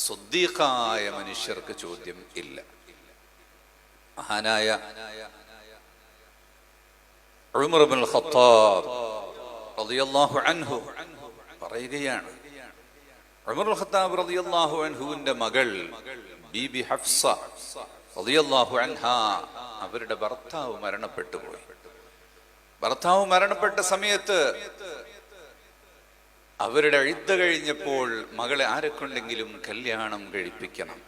സിദ്ദീഖായ മനുഷ്യർക്ക് ചോദ്യം ഇല്ല. മഹാനായ ഉമർ ഇബ്നുൽ ഖത്താബ് റളിയല്ലാഹു അൻഹു പറയുകയാണ്, ഉമർ ഖത്താബ് റളിയല്ലാഹു അൻഹുവിന്റെ മകൾ ബീബി ഹഫ്സ റളിയല്ലാഹു അൻഹാ, അവരുടെ ഭർത്താവ് മരണപ്പെട്ടു പോയി. ഭർത്താവ് മരണപ്പെട്ട സമയത്ത് അവരുടെ ഇദ്ദ കഴിഞ്ഞപ്പോൾ മകളെ ആരെക്കൊണ്ടെങ്കിലും കല്യാണം കഴിപ്പിക്കണം.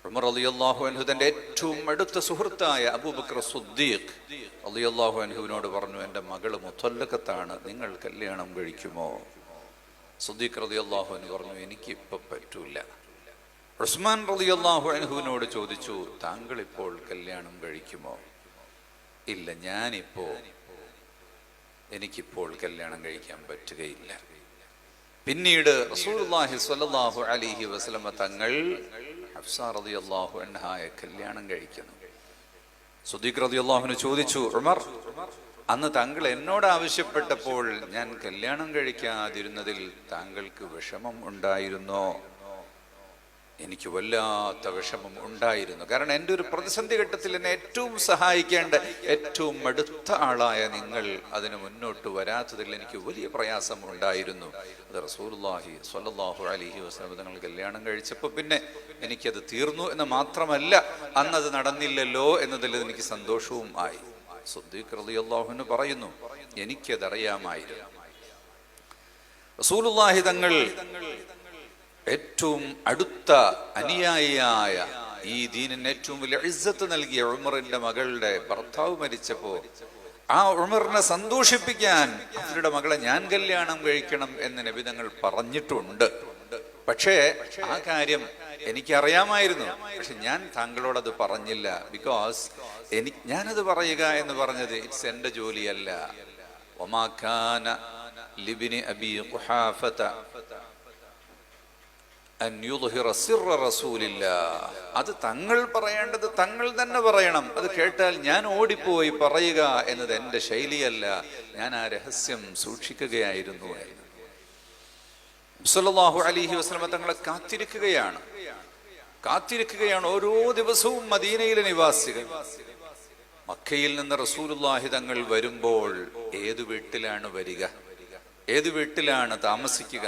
ഉമർ റളിയല്ലാഹു അൻഹു തന്റെ ഏറ്റവും അടുത്ത സുഹൃത്തായ അബൂബക്കർ സിദ്ദീഖ് റളിയല്ലാഹു അൻഹുവിനോട് പറഞ്ഞു, എൻ്റെ മകള് മുത്തല്ലഖത്താണ്, നിങ്ങൾ കല്യാണം കഴിക്കുമോ? സിദ്ദീഖ് റളിയല്ലാഹു അൻഹു പറഞ്ഞു, എനിക്ക് ഇപ്പൊ പറ്റൂല. ഉസ്മാൻ റളിയല്ലാഹു അൻഹുവിനോട് ചോദിച്ചു, താങ്കൾ ഇപ്പോൾ കല്യാണം കഴിക്കുമോ? ഇല്ല, എനിക്കിപ്പോൾ കല്യാണം കഴിക്കാൻ പറ്റുകയില്ല. പിന്നീട് റസൂലുള്ളാഹി സ്വല്ലല്ലാഹു അലൈഹി വസല്ലം തങ്ങൾ ഹഫ്സ റളിയല്ലാഹു അൻഹായെ കല്യാണം കഴിക്കുന്നു. സിദ്ദീഖ് റളിയല്ലാഹു അൻഹു ചോദിച്ചു, ഉമർ, അന്ന് താങ്കൾ എന്നോട് ആവശ്യപ്പെട്ടപ്പോൾ ഞാൻ കല്യാണം കഴിക്കാതിരുന്നതിൽ താങ്കൾക്ക് വിഷമം ഉണ്ടായിരുന്നോ? എനിക്ക് വല്ലാത്ത വിഷമം ഉണ്ടായിരുന്നു. കാരണം എൻ്റെ ഒരു പ്രതിസന്ധി ഘട്ടത്തിൽ എന്നെ ഏറ്റവും സഹായിക്കേണ്ട ഏറ്റവും അടുത്ത ആളായ നിങ്ങൾ അതിന് മുന്നോട്ട് വരാത്തതിൽ എനിക്ക് വലിയ പ്രയാസം ഉണ്ടായിരുന്നു. അത് റസൂലുള്ളാഹി സ്വല്ലല്ലാഹു അലൈഹി വസല്ലം തങ്ങൾ കല്യാണം കഴിച്ചപ്പോൾ പിന്നെ എനിക്കത് തീർന്നു എന്ന് മാത്രമല്ല, അന്നത് നടന്നില്ലല്ലോ എന്നതിൽ എനിക്ക് സന്തോഷവും ആയി. സിദ്ദീഖ് റളിയല്ലാഹു അൻഹു പറയുന്നു, എനിക്കതറിയാമായിരുന്നു. റസൂലുള്ളാഹി തങ്ങൾ ഏറ്റവും അടുത്ത അനുയായിയായ, ഈ ദീനിന് ഏറ്റവും വലിയ ഇസ്സത്ത് നൽകിയ ഉമറിന്റെ മകളുടെ ഭർത്താവ് മരിച്ചപ്പോ ആ ഉമറിനെ സന്തോഷിപ്പിക്കാൻ അവരുടെ മകളെ ഞാൻ കല്യാണം കഴിക്കണം എന്ന് നബി തങ്ങൾ പറഞ്ഞിട്ടുണ്ട്. പക്ഷേ ആ കാര്യം എനിക്കറിയാമായിരുന്നു. പക്ഷെ ഞാൻ താങ്കളോടത് പറഞ്ഞില്ല. ബിക്കോസ് ഞാനത് പറയുക എന്ന് പറഞ്ഞത് ഇറ്റ്സ് എന്റെ ജോലിയല്ല. വമാ കാന ലിബ്നി അബി ഖുഹാഫത അൻ യുദ്ഹിറ സിർറ റസൂലില്ലാഹ്. അത് തങ്ങൾ പറയേണ്ടത് തങ്ങൾ തന്നെ പറയണം. അത് കേട്ടാൽ ഞാൻ ഓടിപ്പോയി പറയുക എന്നത് എൻ്റെ ശൈലിയല്ല. ഞാൻ ആ രഹസ്യം സൂക്ഷിക്കുകയായിരുന്നു. സല്ലല്ലാഹു അലൈഹി വസല്ലം തങ്ങളെ കാത്തിരിക്കുകയാണ് ഓരോ ദിവസവും മദീനയിലെ നിവാസികൾ. മക്കയിൽ നിന്ന് റസൂലുള്ളാഹി തങ്ങൾ വരുമ്പോൾ ഏതു വീട്ടിലാണ് വരിക, ഏതു വീട്ടിലാണ് താമസിക്കുക,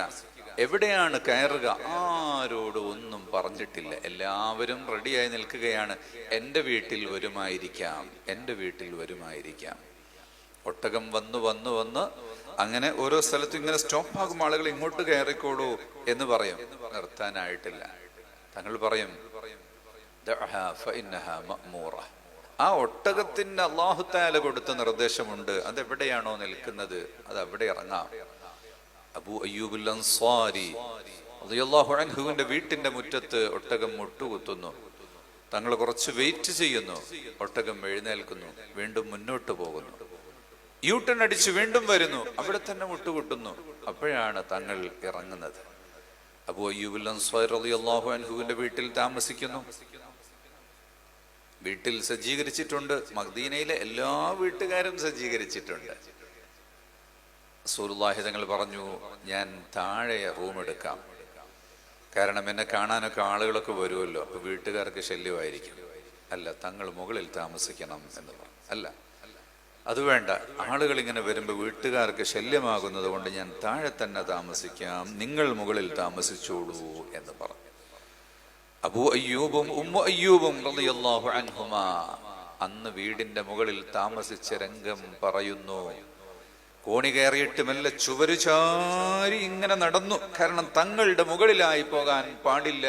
എവിടെയാണ് കയറുക, ആരോടും ഒന്നും പറഞ്ഞിട്ടില്ല. എല്ലാവരും റെഡിയായി നിൽക്കുകയാണ്. എൻ്റെ വീട്ടിൽ വരുമായിരിക്കാം, എൻ്റെ വീട്ടിൽ വരുമായിരിക്കാം. ഒട്ടകം വന്ന് വന്ന് വന്ന് അങ്ങനെ ഓരോ സ്ഥലത്തും ഇങ്ങനെ സ്റ്റോപ്പാകും. ആളുകൾ ഇങ്ങോട്ട് കയറിക്കോളൂ എന്ന് പറയും. നിർത്താനായിട്ടില്ല. തങ്ങൾ പറയും, ആ ഒട്ടകത്തിന് അല്ലാഹു തആല കൊടുത്ത നിർദ്ദേശമുണ്ട്. അതെവിടെയാണോ നിൽക്കുന്നത് അത് അവിടെ ഇറങ്ങാം. അബൂ അയ്യൂബുൽ അൻസാരി റളിയല്ലാഹു അൻഹുവിന്റെ വീട്ടിന്റെ മുറ്റത്ത് ഒട്ടകം മുട്ടുകുത്തുന്നു. തങ്ങൾ കുറച്ച് വെയിറ്റ് ചെയ്യുന്നു. ഒട്ടകം എഴുന്നേൽക്കുന്നു, വീണ്ടും മുന്നോട്ട് പോകുന്നു, യൂട്ടൺ അടിച്ച് വീണ്ടും വരുന്നു, അവിടെ തന്നെ മുട്ടുകുട്ടുന്നു. അപ്പോഴാണ് തങ്ങൾ ഇറങ്ങുന്നത്. അബൂ അയ്യൂബുൽ അൻസാരി റളിയല്ലാഹു അൻഹുവിന്റെ വീട്ടിൽ താമസിക്കുന്നു. വീട്ടിൽ സജ്ജീകരിച്ചിട്ടുണ്ട്. മദീനയിലെ എല്ലാ വീട്ടുകാരും സജ്ജീകരിച്ചിട്ടുണ്ട്. റസൂലുള്ളാഹി തങ്ങൾ പറഞ്ഞു, ഞാൻ താഴെ റൂം എടുക്കാം, കാരണം എന്നെ കാണാനൊക്കെ ആളുകളൊക്കെ വരുമല്ലോ, അപ്പൊ വീട്ടുകാർക്ക് ശല്യമായിരിക്കും. അല്ല, തങ്ങൾ മുകളിൽ താമസിക്കണം എന്ന് പറഞ്ഞു. അല്ല, അത് വേണ്ട, ആളുകൾ ഇങ്ങനെ വരുമ്പോൾ വീട്ടുകാർക്ക് ശല്യമാകുന്നത് കൊണ്ട് ഞാൻ താഴെ തന്നെ താമസിക്കാം, നിങ്ങൾ മുകളിൽ താമസിച്ചോളൂ എന്ന് പറഞ്ഞു. അബൂ അയ്യൂബും ഉമ്മു അയ്യൂബും റളിയല്ലാഹു അൻഹുമാ അന്ന് വീടിന്റെ മുകളിൽ താമസിച്ച രംഗം പറയുന്നു. കോണി കയറിയിട്ട് മെല്ലെ ചുവരു ചാരി ഇങ്ങനെ നടന്നു. കാരണം തങ്ങളുടെ മുകളിലായി പോകാൻ പാടില്ല,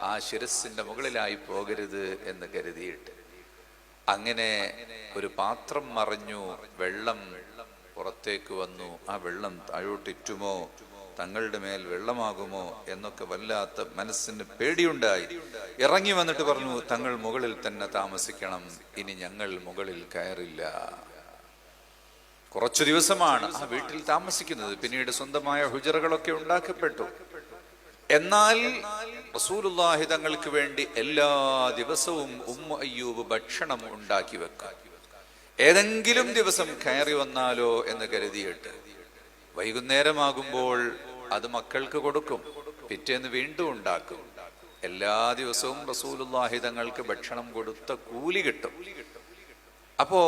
ആ ശിരസിന്റെ മുകളിലായി പോകരുത് എന്ന് കരുതിയിട്ട്. അങ്ങനെ ഒരു പാത്രം മറിഞ്ഞു, വെള്ളം പുറത്തേക്ക് വന്നു. ആ വെള്ളം താഴോട്ടിറ്റുമോ, തങ്ങളുടെ മേൽ വെള്ളമാകുമോ എന്നൊക്കെ വല്ലാത്ത മനസ്സിന് പേടിയുണ്ടായി. ഇറങ്ങി വന്നിട്ട് പറഞ്ഞു, തങ്ങൾ മുകളിൽ തന്നെ താമസിക്കണം, ഇനി ഞങ്ങൾ മുകളിൽ കയറില്ല. കുറച്ചു ദിവസമാണ് ആ വീട്ടിൽ താമസിക്കുന്നത്. പിന്നീട് സ്വന്തമായ ഹുജറകളൊക്കെ ഉണ്ടാക്കപ്പെട്ടു. എന്നാൽ റസൂലുള്ളാഹി തങ്ങൾക്ക് വേണ്ടി എല്ലാ ദിവസവും ഉമ്മു അയ്യൂബ് ഭക്ഷണം ഉണ്ടാക്കി വെക്കാം. ഏതെങ്കിലും ദിവസം കയറി വന്നാലോ എന്ന് കരുതിയിട്ട് വൈകുന്നേരമാകുമ്പോൾ അത് മക്കൾക്ക് കൊടുക്കും, പിറ്റേന്ന് വീണ്ടും ഉണ്ടാക്കും. എല്ലാ ദിവസവും റസൂലുള്ളാഹി തങ്ങൾക്ക് ഭക്ഷണം കൊടുത്ത കൂലി കിട്ടും. അപ്പോ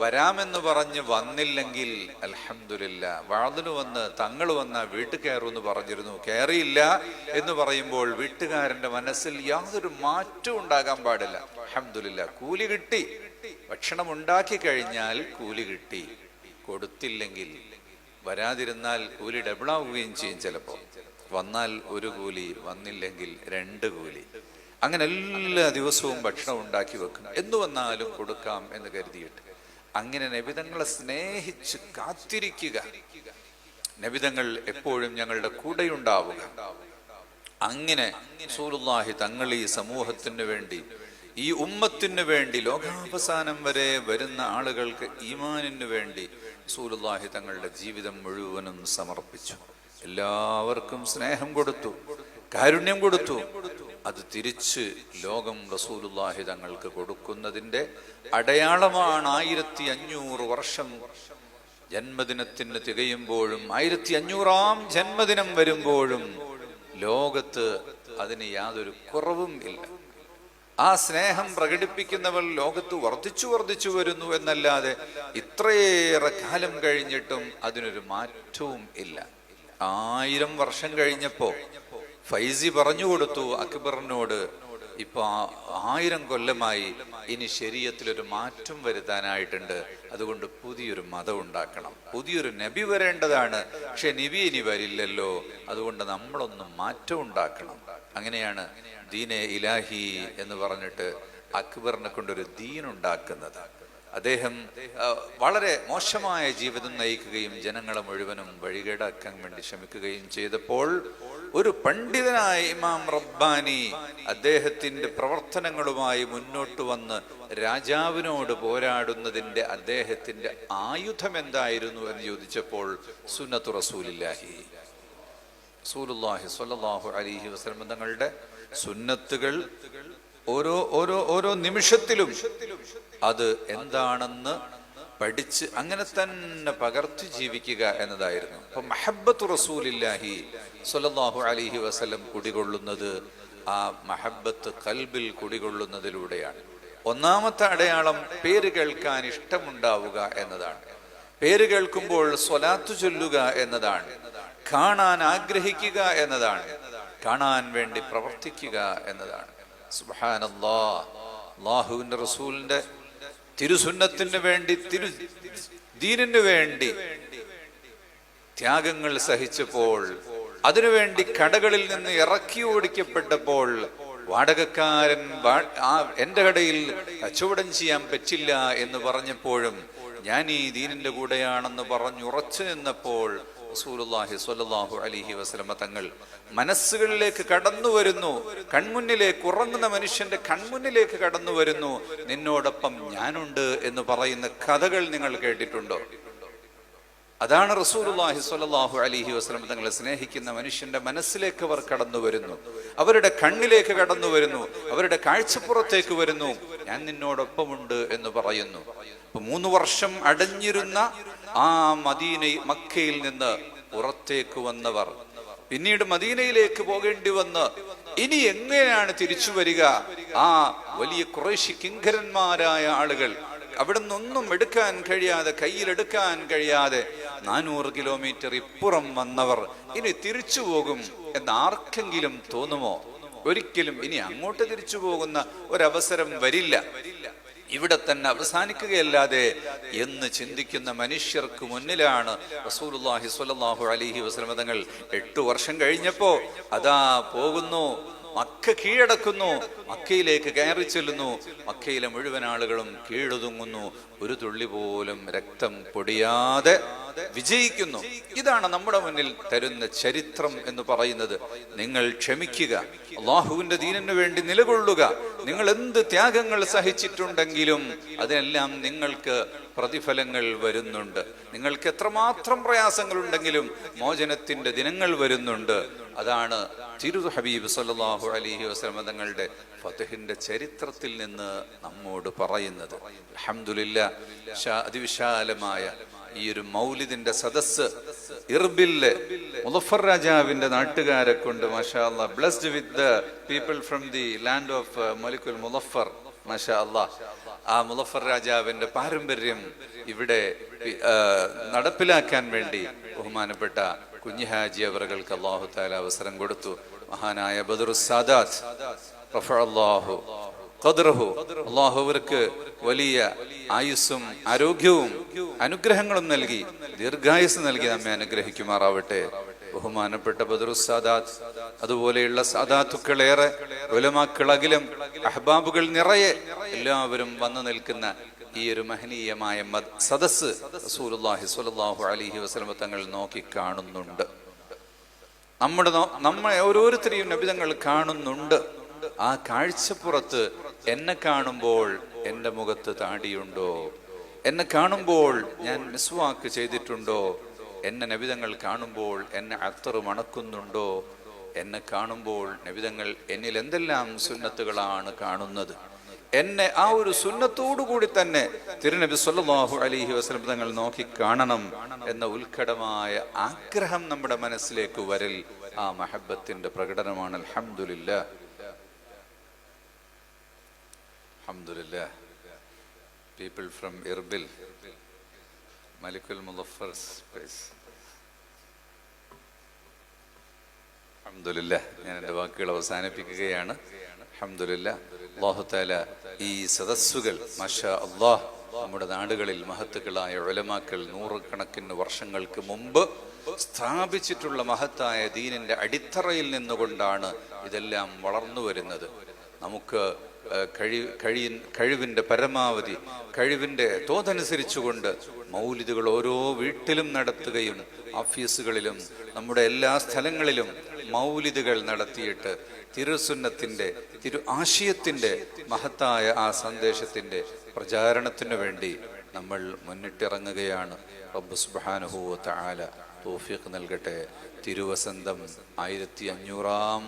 വരാമെന്ന് പറഞ്ഞ് വന്നില്ലെങ്കിൽ അൽഹംദുലില്ലാ, വാതിന് വന്ന് തങ്ങൾ വന്ന വീട്ടിൽ കയറുമെന്ന് പറഞ്ഞിരുന്നു, കയറിയില്ല എന്ന് പറയുമ്പോൾ വീട്ടുകാരന്റെ മനസ്സിൽ യാതൊരു മാറ്റവും ഉണ്ടാകാൻ പാടില്ല. അൽഹംദുലില്ലാ, കൂലി കിട്ടി. ഭക്ഷണം ഉണ്ടാക്കി കഴിഞ്ഞാൽ കൂലി കിട്ടി. കൊടുത്തില്ലെങ്കിൽ, വരാതിരുന്നാൽ കൂലി ഡബിളാവുകയും ചെയ്യും. ചിലപ്പോൾ വന്നാൽ ഒരു കൂലി, വന്നില്ലെങ്കിൽ 2 കൂലി. അങ്ങനെ എല്ലാ ദിവസവും ഭക്ഷണം ഉണ്ടാക്കി വെക്കും. എന്ന് വന്നാലും കൊടുക്കാം എന്ന് കരുതിയിട്ട് അങ്ങനെ നബിതങ്ങളെ സ്നേഹിച്ച് കാത്തിരിക്കുക. നബിതങ്ങൾ എപ്പോഴും ഞങ്ങളുടെ കൂടെയുണ്ടാവുക. അങ്ങനെ റസൂലുള്ളാഹി തങ്ങൾ ഈ സമൂഹത്തിന് വേണ്ടി, ഈ ഉമ്മത്തിന് വേണ്ടി, ലോകാവസാനം വരെ വരുന്ന ആളുകൾക്ക് ഈമാനിന് വേണ്ടി റസൂലുള്ളാഹി തങ്ങളുടെ ജീവിതം മുഴുവനും സമർപ്പിച്ചു. എല്ലാവർക്കും സ്നേഹം കൊടുത്തു, കാരുണ്യം കൊടുത്തു. അത് തിരിച്ച് ലോകം റസൂലുള്ളാഹി തങ്ങൾക്ക് കൊടുക്കുന്നതിന്റെ അടയാളമാണ്. 1500 വർഷം ജന്മദിനത്തിന് തികയുമ്പോഴും 1500-ാം ജന്മദിനം വരുമ്പോഴും ലോകത്ത് അതിന് യാതൊരു കുറവും ഇല്ല. ആ സ്നേഹം പ്രകടിപ്പിക്കുന്നവർ ലോകത്ത് വർദ്ധിച്ചു വരുന്നു എന്നല്ലാതെ ഇത്രയേറെ കാലം കഴിഞ്ഞിട്ടും അതിനൊരു മാറ്റവും ഇല്ല. 1000 വർഷം കഴിഞ്ഞപ്പോ ഫൈസി പറഞ്ഞു കൊടുത്തു അക്ബറിനോട്, ഇപ്പൊ 1000 കൊല്ലമായി, ഇനി ശരീഅത്തിലൊരു മാറ്റം വരുത്താനായിട്ടുണ്ട്, അതുകൊണ്ട് പുതിയൊരു മതം ഉണ്ടാക്കണം, പുതിയൊരു നബി വരേണ്ടതാണ്. പക്ഷെ നബി ഇനി വരില്ലല്ലോ, അതുകൊണ്ട് നമ്മളൊന്നും മാറ്റം ഉണ്ടാക്കണം. അങ്ങനെയാണ് ദീനെ ഇലാഹി എന്ന് പറഞ്ഞിട്ട് അക്ബറിനെ കൊണ്ടൊരു ദീൻ ഉണ്ടാക്കുന്നത്. അദ്ദേഹം വളരെ മോശമായ ജീവിതം നയിക്കുകയും ജനങ്ങളെ മുഴുവനും വഴികേടാക്കാൻ വേണ്ടി ശ്രമിക്കുകയും ചെയ്തപ്പോൾ ഒരു പണ്ഡിതനായ ഇമാം റബ്ബാനി അദ്ദേഹത്തിന്റെ പ്രവർത്തനങ്ങളുമായി മുന്നോട്ട് വന്ന് രാജാവിനോട് പോരാടുന്നതിന്റെ അദ്ദേഹത്തിന്റെ ആയുധം എന്തായിരുന്നു എന്ന് ചോദിച്ചപ്പോൾ സുന്നത്തു റസൂലില്ലാഹി സ്വല്ലല്ലാഹു അലൈഹി വസല്ലം തങ്ങളുടെ സുന്നത്തുകൾ ഓരോ നിമിഷത്തിലും അത് എന്താണെന്ന് പഠിച്ച് അങ്ങനെ തന്നെ പകർത്തി ജീവിക്കുക എന്നതായിരുന്നു. അപ്പൊ മഹബ്ബത്തു റസൂലില്ലാഹി സ്വല്ലല്ലാഹു അലൈഹി വസല്ലം കുടികൊള്ളുന്നത് ആ മഹബ്ബത്ത് ഖൽബിൽ കുടികൊള്ളുന്നതിലൂടെയാണ്. ഒന്നാമത്തെ അടയാളം പേര് കേൾക്കാൻ ഇഷ്ടമുണ്ടാവുക എന്നതാണ്. പേര് കേൾക്കുമ്പോൾ സ്വലാത്ത് ചൊല്ലുക എന്നതാണ്. കാണാൻ ആഗ്രഹിക്കുക എന്നതാണ്. കാണാൻ വേണ്ടി പ്രവർത്തിക്കുക എന്നതാണ്. സുബ്ഹാനല്ലാഹ്, അല്ലാഹുവിന്റെ റസൂലിന്റെ തിരുസുന്നത്തിന് വേണ്ടി, ദീനിന് വേണ്ടി ത്യാഗങ്ങൾ സഹിച്ചപ്പോൾ, അതിനുവേണ്ടി കടകളിൽ നിന്ന് ഇറക്കി ഓടിക്കപ്പെട്ടപ്പോൾ, വാടകക്കാരൻ എന്റെ കടയിൽ കച്ചവടം ചെയ്യാൻ പറ്റില്ല എന്ന് പറഞ്ഞപ്പോഴും ഞാൻ ഈ ദീനിന്റെ കൂടെയാണെന്ന് പറഞ്ഞുറച്ചു നിന്നപ്പോൾ റസൂലുള്ളാഹി സ്വല്ലല്ലാഹു അലൈഹി വസല്ലമ തങ്ങൾ മനസ്സുകളിലേക്ക് കടന്നു വരുന്നു. കൺമുന്നിലേക്ക്, ഉറങ്ങുന്ന മനുഷ്യന്റെ കൺമുന്നിലേക്ക് കടന്നു വരുന്നു. നിന്നോടൊപ്പം ഞാനുണ്ട് എന്ന് പറയുന്ന കഥകൾ നിങ്ങൾ കേട്ടിട്ടുണ്ടോ? അതാണ് റസൂലുള്ളാഹി സ്വല്ലല്ലാഹു അലൈഹി വസല്ലം തങ്ങളെ സ്നേഹിക്കുന്ന മനുഷ്യന്റെ മനസ്സിലേക്ക് അവർ കടന്നു വരുന്നു, അവരുടെ കണ്ണിലേക്ക് കടന്നു വരുന്നു, അവരുടെ കാഴ്ചപ്പുറത്തേക്ക് വരുന്നു. ഞാൻ നിന്നോടൊപ്പമുണ്ട് എന്ന് പറയുന്നു. 3 വർഷം അടഞ്ഞിരുന്ന ആ മക്കയിൽ നിന്ന് പുറത്തേക്ക് വന്നവർ പിന്നീട് മദീനയിലേക്ക് പോകേണ്ടി വന്ന് ഇനി എങ്ങനെയാണ് തിരിച്ചു വരിക? ആ വലിയ ഖുറൈശി കിങ്കരന്മാരായ ആളുകൾ അവിടെ നിന്നൊന്നും എടുക്കാൻ കഴിയാതെ, കയ്യിലെടുക്കാൻ കഴിയാതെ 400 കിലോമീറ്റർ ഇപ്പുറം വന്നവർ ഇനി തിരിച്ചു പോകും എന്ന് ആർക്കെങ്കിലും തോന്നുമോ? ഒരിക്കലും ഇനി അങ്ങോട്ട് തിരിച്ചു പോകുന്ന ഒരവസരം വരില്ല, ഇവിടെ തന്നെ അവസാനിക്കുകയല്ലാതെ എന്ന് ചിന്തിക്കുന്ന മനുഷ്യർക്ക് മുന്നിലാണ് റസൂലുള്ളാഹി സ്വല്ലല്ലാഹു അലൈഹി വസല്ലം തങ്ങൾ 8 വർഷം കഴിഞ്ഞപ്പോ അതാ പോകുന്നു, മക്ക കീഴടക്കുന്നു, മക്കയിലേക്ക് കയറി ചെല്ലുന്നു. മക്കയിലെ മുഴുവൻ ആളുകളും കീഴൊതുങ്ങുന്നു, ഒരു തുള്ളി പോലും രക്തം പൊടിയാതെ വിജയിക്കുന്നു. ഇതാണ് നമ്മുടെ മുന്നിൽ തരുന്ന ചരിത്രം എന്ന് പറയുന്നത്. നിങ്ങൾ ക്ഷമിക്കുക, അല്ലാഹുവിന്റെ ദീനിനു വേണ്ടി നിലകൊള്ളുക. നിങ്ങൾ എന്ത് ത്യാഗങ്ങൾ സഹിച്ചിട്ടുണ്ടെങ്കിലും അതിനെല്ലാം നിങ്ങൾക്ക് പ്രതിഫലങ്ങൾ വരുന്നുണ്ട്. നിങ്ങൾക്ക് എത്രമാത്രം പ്രയാസങ്ങൾ ഉണ്ടെങ്കിലും മോചനത്തിന്റെ ദിനങ്ങൾ വരുന്നുണ്ട്. അതാണ് തിരു ഹബീബ് സല്ലല്ലാഹു അലൈഹി വസല്ലം തങ്ങളുടെ ഫത്ഹിന്റെ ചരിത്രത്തിൽ നിന്ന് നമ്മോട് പറയുന്നത്. അൽഹംദുലില്ലാഹ്, അതിവിശാലമായ ഈ ഒരു മൗലിദിന്റെ സദസ്സ് ഇർബിലെ മുളഫർ രാജാവിന്റെ നാട്ടുകാരെ കൊണ്ട് മാഷാ അല്ലാഹ്, blessed with the people from the land of മലിക്കുൽ മുളഫർ. മാഷാ അല്ലാഹ്, ആ മുളഫർ രാജാവിന്റെ പാരമ്പര്യം ഇവിടെ നടപ്പിലാക്കാൻ വേണ്ടി ബഹുമാനപ്പെട്ട കുഞ്ഞിഹാജി അവർക്ക് അല്ലാഹു തആല അവസരം കൊടുത്തു. മഹാനായ ബദറുസ് സാദാത്ത് റഫഅല്ലാഹു ഖദ്റഹു, അല്ലാഹു അവർക്ക് വലിയ ആയുസ്സും ആരോഗ്യവും അനുഗ്രഹങ്ങളും നൽകി, ദീർഘായുസ് നൽകി നമ്മെ അനുഗ്രഹിക്കുമാറാവട്ടെ. ബഹുമാനപ്പെട്ട ബദറുസ് സാദാത്ത്, അതുപോലെയുള്ള സാദാത്തുക്കളേറെ, ഉലമാക്കളകിലും അഹ്ബാബുകൾ നിറയെ എല്ലാവരും വന്നു നിൽക്കുന്ന ഈ ഒരു മഹനീയമായ സദസ്സ് റസൂലുള്ളാഹി സ്വല്ലല്ലാഹു അലൈഹി വസല്ലം തങ്ങൾ നോക്കി കാണുന്നുണ്ട്. നമ്മളെ ഓരോരുത്തരെയും നബി തങ്ങൾ കാണുന്നുണ്ട്. ആ കാഴ്ചപ്പുറത്ത് എന്നെ കാണുമ്പോൾ എൻ്റെ മുഖത്ത് താടിയുണ്ടോ? എന്നെ കാണുമ്പോൾ ഞാൻ മിസ്വാക്ക് ചെയ്തിട്ടുണ്ടോ? എന്നെ നബി തങ്ങൾ കാണുമ്പോൾ എന്നെ അത്തറ് മണക്കുന്നുണ്ടോ? എന്നെ കാണുമ്പോൾ നബി തങ്ങൾ എന്നിൽ എന്തെല്ലാം സുന്നത്തുകളാണ് കാണുന്നത്? എന്നെ ആ ഒരു സുന്നത്തോടുകൂടി തന്നെ തിരുനബി സല്ലല്ലാഹു അലൈഹി വസല്ലം തങ്ങൾ നോക്കി കാണണം എന്ന ഉത്കടമായ ആഗ്രഹം നമ്മുടെ മനസ്സിലേക്ക് വരൽ ആ മഹബത്തിന്റെ പ്രകടനമാണ്. അൽഹംദുലില്ലാഹ്, അൽഹംദുലില്ലാഹ്. പീപ്പിൾ ഫ്രം ഇർബിൽ, മലിക്കുൽ മുളഫർ സ്പേസ്. അൽഹംദുലില്ലാഹ്, ഞാൻ എൻ്റെ വാക്കുകൾ അവസാനിപ്പിക്കുകയാണ്. അൽഹംദുലില്ലാഹ്, അല്ലാഹു തആല ഈ സദസ്സുകൾ മാഷാ അല്ലാഹ് നമ്മുടെ നാടുകളിൽ മഹത്തുക്കളായ ഉലമാക്കൾ നൂറുകണക്കിന് വർഷങ്ങൾക്ക് മുമ്പ് സ്ഥാപിച്ചിട്ടുള്ള മഹത്തായ ദീനിന്റെ അടിത്തറയിൽ നിന്നുകൊണ്ടാണ് ഇതെല്ലാം വളർന്നു വരുന്നത്. നമുക്ക് കഴിവിന്റെ പരമാവധി, കഴിവിന്റെ തോതനുസരിച്ചുകൊണ്ട് മൗലിദുകൾ ഓരോ വീട്ടിലും നടത്തുകയും ഓഫീസുകളിലും നമ്മുടെ എല്ലാ സ്ഥലങ്ങളിലും മൗലിദുകൾ നടത്തിയിട്ട് തിരുസുന്നത്തിന്റെ, തിരു ആശയത്തിന്റെ മഹത്തായ ആ സന്ദേശത്തിന്റെ പ്രചാരണത്തിനു വേണ്ടി നമ്മൾ മുന്നിട്ടിറങ്ങുകയാണ്. റബ്ബ് സുബ്ഹാനഹു വ തആല തൗഫീഖ് നൽകട്ടെ. തിരുവസന്തം 1500-ാം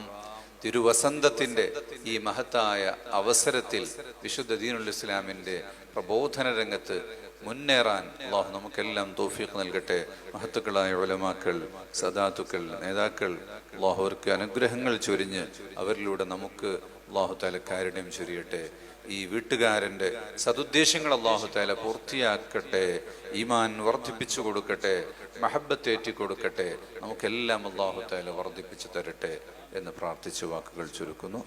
തിരുവസന്തത്തിന്റെ ഈ മഹത്തായ അവസരത്തിൽ വിശുദ്ധ ദീനുൽ ഇസ്ലാമിന്റെ പ്രബോധന രംഗത്ത് മുന്നേറാൻ അല്ലാഹു നമുക്കെല്ലാം തൗഫീഖ് നൽകട്ടെ. മഹത്തുക്കളായ ഉലമാക്കൾ, സദാത്തുക്കൾ, നേതാക്കൾ, അല്ലാഹു അവർക്ക് അനുഗ്രഹങ്ങൾ ചൊരിഞ്ഞ് അവരിലൂടെ നമുക്ക് അള്ളാഹു താല കാരുണ്യം ചൊരിയട്ടെ. ഈ വീട്ടുകാരൻ്റെ സതുദ്ദേശങ്ങൾ അള്ളാഹു താല പൂർത്തിയാക്കട്ടെ, ഈമാൻ വർദ്ധിപ്പിച്ചു കൊടുക്കട്ടെ, മഹബത്ത് ഏറ്റി കൊടുക്കട്ടെ. നമുക്കെല്ലാം അള്ളാഹു താല വർദ്ധിപ്പിച്ചു തരട്ടെ എന്ന് പ്രാർത്ഥിച്ചു വാക്കുകൾ ചുരുക്കുന്നു.